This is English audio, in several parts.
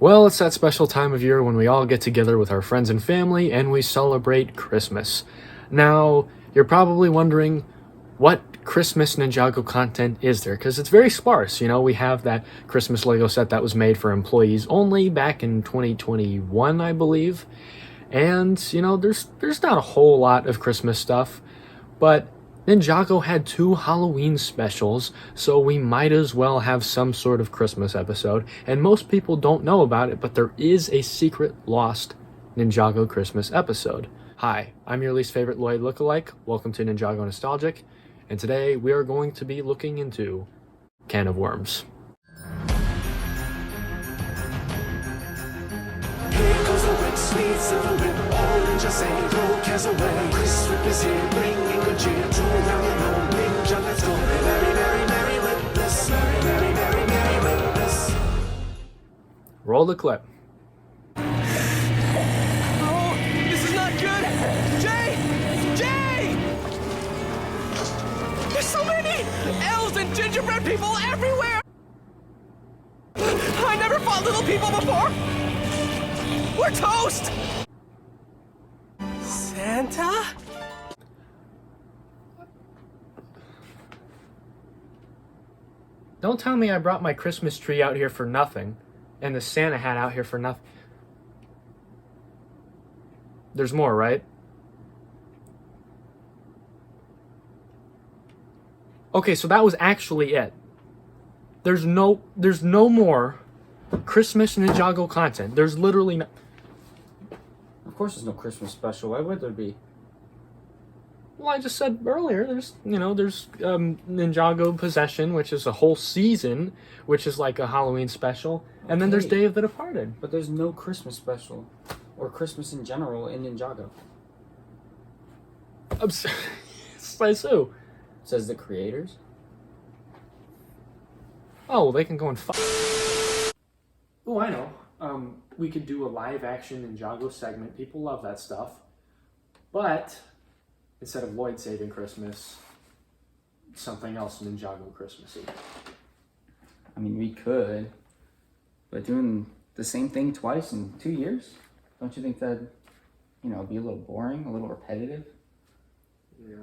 Well, it's that special time of year when we all get together with our friends and family and we celebrate Christmas. Now, you're probably wondering, what Christmas Ninjago content is there? Because it's very sparse. You know, we have that Christmas Lego set that was made for employees only back in 2021, I believe. And, you know, there's not a whole lot of Christmas stuff, but Ninjago had 2 Halloween specials, so we might as well have some sort of Christmas episode. And most people don't know about it, but there is a secret lost Ninjago Christmas episode. Hi, I'm your least favorite Lloyd lookalike. Welcome to Ninjago Nostalgic. And today we are going to be looking into Can of Worms. Here goes the whip, sweet silver whip, all ninja say, throw cares away. Chris Whip is here, bringing good cheer to young and old ninja. Let's go, merry, merry, merry with this, merry, merry, merry, merry with this. Roll the clip. Oh, this is not good! Jay! Jay! There's so many elves and gingerbread people everywhere! I never fought little people before! We're toast! Santa? Don't tell me I brought my Christmas tree out here for nothing, and the Santa hat out here for nothing. There's more, right? Okay, so that was actually it. There's no more Christmas Ninjago content. There's literally no... Of course there's no Christmas special. Why would there be? Well, I just said earlier, there's Ninjago Possession, which is a whole season, which is like a Halloween special, and then there's Okay. Day of the Departed. But there's no Christmas special. Or Christmas in general in Ninjago. Says who? Says the creators. Oh, well, they can go and fuck. Oh, I know. We could do a live action Ninjago segment. People love that stuff. But instead of Lloyd saving Christmas, something else Ninjago Christmassy. I mean, we could. But doing the same thing twice in 2 years? Don't you think that'd, be a little boring, a little repetitive? Yeah.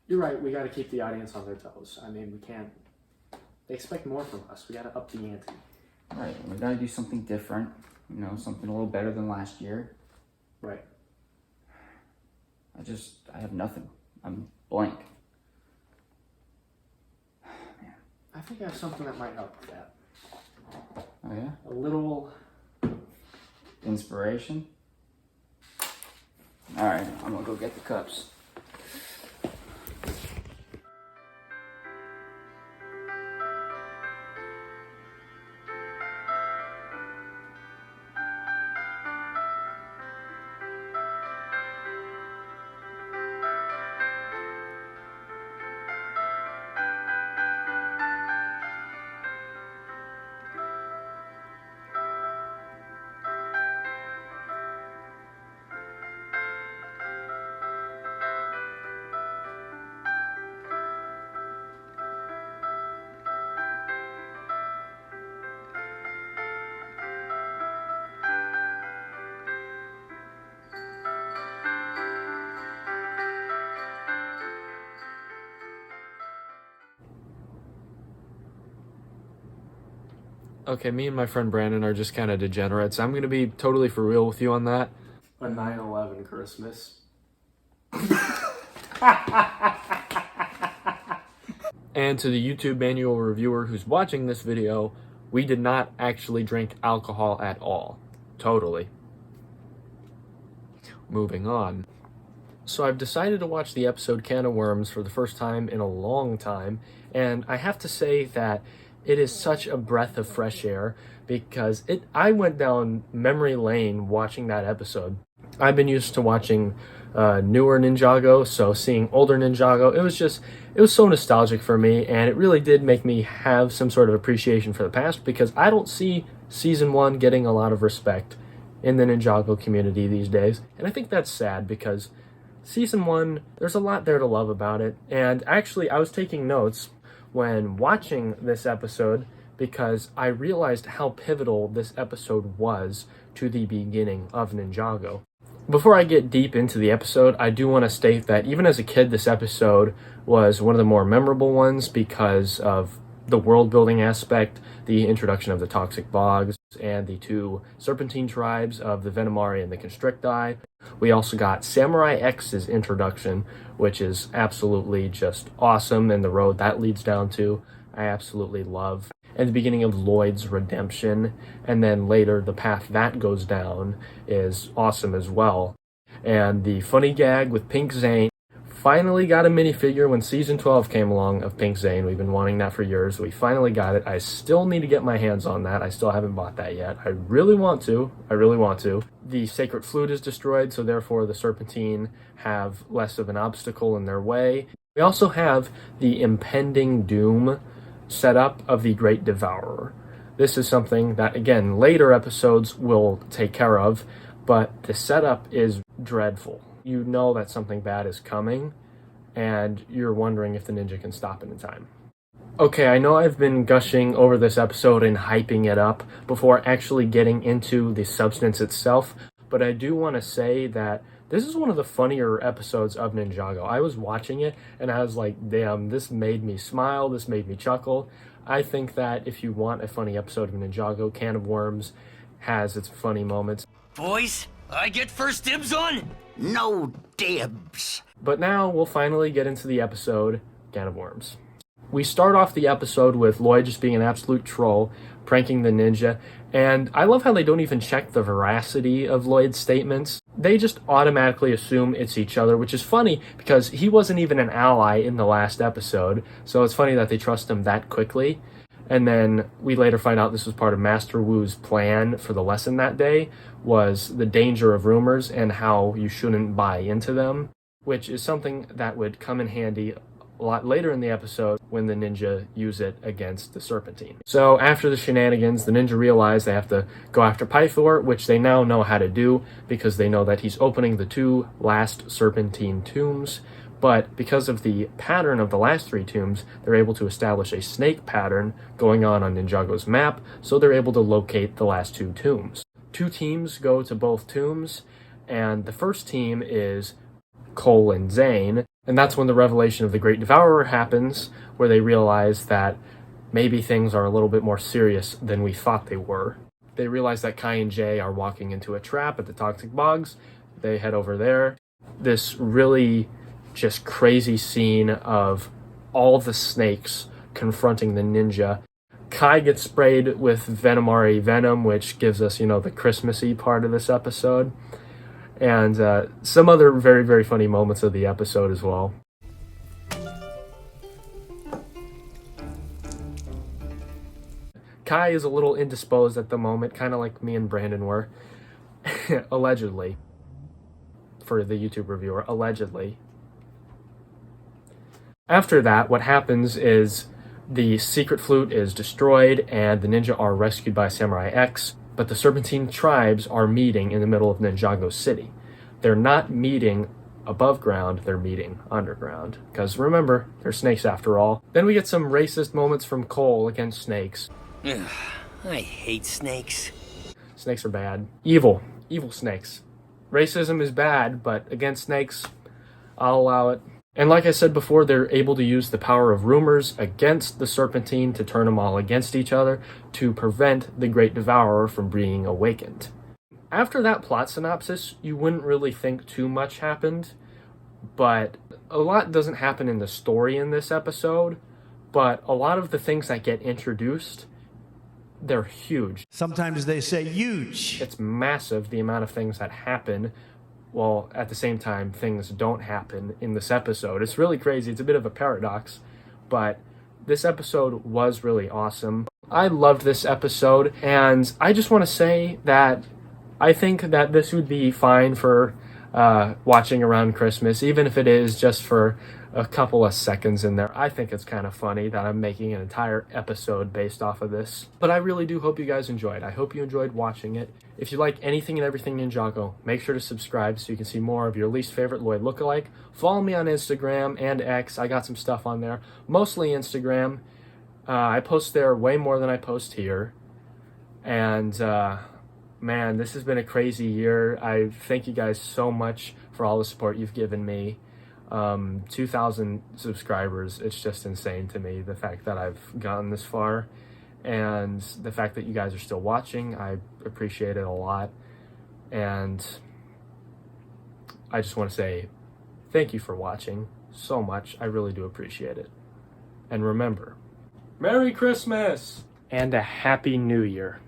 You're right. We got to keep the audience on their toes. I mean, we can't. They expect more from us. We got to up the ante. Right. We gotta do something different. Something a little better than last year. Right. I have nothing. I'm blank. Man. I think I have something that might help with that. Oh, yeah? A little. Inspiration? Alright, I'm gonna go get the cups. Okay, me and my friend Brandon are just kind of degenerates. I'm going to be totally for real with you on that. A 9/11 Christmas. And to the YouTube manual reviewer who's watching this video, we did not actually drink alcohol at all. Totally. Moving on. So I've decided to watch the episode Can of Worms for the first time in a long time, and I have to say that it is such a breath of fresh air because I went down memory lane watching that episode. I've been used to watching newer Ninjago, so seeing older Ninjago, it was so nostalgic for me, and it really did make me have some sort of appreciation for the past because I don't see Season 1 getting a lot of respect in the Ninjago community these days, and I think that's sad because Season 1, there's a lot there to love about it, and actually I was taking notes when watching this episode because I realized how pivotal this episode was to the beginning of Ninjago. Before I get deep into the episode, I do want to state that even as a kid, this episode was one of the more memorable ones because of the world building aspect, the introduction of the toxic bogs, and the two serpentine tribes of the Venomari and the Constricti. We also got Samurai X's introduction, which is absolutely just awesome, and the road that leads down to, I absolutely love. And the beginning of Lloyd's redemption, and then later the path that goes down is awesome as well. And the funny gag with Pink Zane, finally got a minifigure when season 12 came along of Pink Zane. We've been wanting that for years. We finally got it. I still need to get my hands on that. I still haven't bought that yet. I really want to. The sacred flute is destroyed, so therefore the Serpentine have less of an obstacle in their way. We also have the impending doom setup of the Great Devourer. This is something that, again, later episodes will take care of, but the setup is dreadful. You know that something bad is coming, and you're wondering if the ninja can stop it in time. Okay, I know I've been gushing over this episode and hyping it up before actually getting into the substance itself, but I do want to say that this is one of the funnier episodes of Ninjago. I was watching it, and I was like, damn, this made me smile, this made me chuckle. I think that if you want a funny episode of Ninjago, Can of Worms has its funny moments. Boys, I get first dibs on? No dibs. But now we'll finally get into the episode, Can of Worms. We start off the episode with Lloyd just being an absolute troll, pranking the ninja, and I love how they don't even check the veracity of Lloyd's statements. They just automatically assume it's each other, which is funny because he wasn't even an ally in the last episode, so it's funny that they trust him that quickly. And then we later find out this was part of Master Wu's plan for the lesson that day, was the danger of rumors and how you shouldn't buy into them, which is something that would come in handy a lot later in the episode when the ninja use it against the Serpentine. So after the shenanigans, the ninja realize they have to go after Pythor, which they now know how to do because they know that he's opening the two last Serpentine tombs. But because of the pattern of the last three tombs, they're able to establish a snake pattern going on Ninjago's map, so they're able to locate the last two tombs. Two teams go to both tombs, and the first team is Cole and Zane, and that's when the revelation of the Great Devourer happens, where they realize that maybe things are a little bit more serious than we thought they were. They realize that Kai and Jay are walking into a trap at the Toxic Bogs. They head over there. This really just crazy scene of all the snakes confronting the ninja. Kai gets sprayed with Venomari venom, which gives us, the Christmassy part of this episode. And some other very, very funny moments of the episode as well. Kai is a little indisposed at the moment, kind of like me and Brandon were. Allegedly. For the YouTube reviewer, allegedly. After that, what happens is the secret flute is destroyed and the ninja are rescued by Samurai X, but the Serpentine tribes are meeting in the middle of Ninjago City. They're not meeting above ground, they're meeting underground. Because remember, they're snakes after all. Then we get some racist moments from Cole against snakes. Ugh, I hate snakes. Snakes are bad. Evil. Evil snakes. Racism is bad, but against snakes, I'll allow it. And like I said before, they're able to use the power of rumors against the Serpentine to turn them all against each other to prevent the Great Devourer from being awakened. After that plot synopsis, you wouldn't really think too much happened, but a lot doesn't happen in the story in this episode, but a lot of the things that get introduced, they're huge. Sometimes they say huge. It's massive, the amount of things that happen. While at the same time, things don't happen in this episode. It's really crazy. It's a bit of a paradox, but this episode was really awesome. I loved this episode, and I just want to say that I think that this would be fine for watching around Christmas, even if it is just for a couple of seconds in there. I think it's kind of funny that I'm making an entire episode based off of this. But I really do hope you guys enjoyed. I hope you enjoyed watching it. If you like anything and everything Ninjago, make sure to subscribe so you can see more of your least favorite Lloyd lookalike. Follow me on Instagram and X. I got some stuff on there. Mostly Instagram. I post there way more than I post here. And man, this has been a crazy year. I thank you guys so much for all the support you've given me. 2,000 subscribers, it's just insane to me, the fact that I've gotten this far. And the fact that you guys are still watching, I appreciate it a lot. And I just want to say thank you for watching so much. I really do appreciate it. And remember, Merry Christmas and a Happy New Year.